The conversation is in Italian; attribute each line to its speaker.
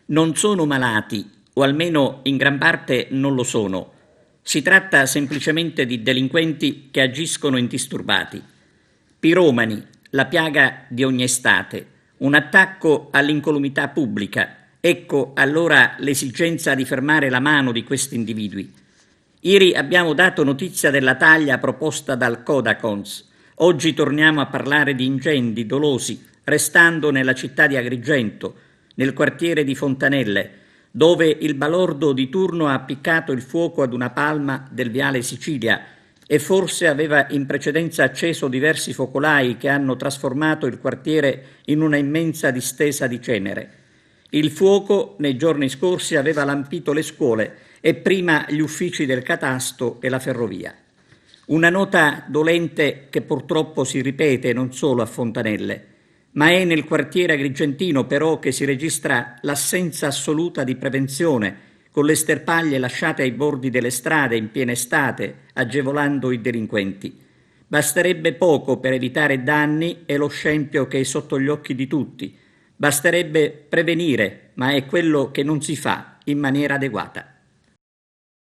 Speaker 1: Non sono malati, o almeno in gran parte non lo sono. Si tratta semplicemente di delinquenti che agiscono indisturbati. Piromani, la piaga di ogni estate, un attacco all'incolumità pubblica. Ecco allora l'esigenza di fermare la mano di questi individui. Ieri abbiamo dato notizia della taglia proposta dal Codacons. Oggi torniamo a parlare di incendi dolosi, restando nella città di Agrigento, nel quartiere di Fontanelle, dove il balordo di turno ha appiccato il fuoco ad una palma del viale Sicilia e forse aveva in precedenza acceso diversi focolai che hanno trasformato il quartiere in una immensa distesa di cenere. Il fuoco nei giorni scorsi aveva lampito le scuole e prima gli uffici del catasto e la ferrovia. Una nota dolente che purtroppo si ripete non solo a Fontanelle, ma è nel quartiere agrigentino però che si registra l'assenza assoluta di prevenzione, con le sterpaglie lasciate ai bordi delle strade in piena estate, agevolando i delinquenti. Basterebbe poco per evitare danni e lo scempio che è sotto gli occhi di tutti. Basterebbe prevenire, ma è quello che non si fa in maniera adeguata.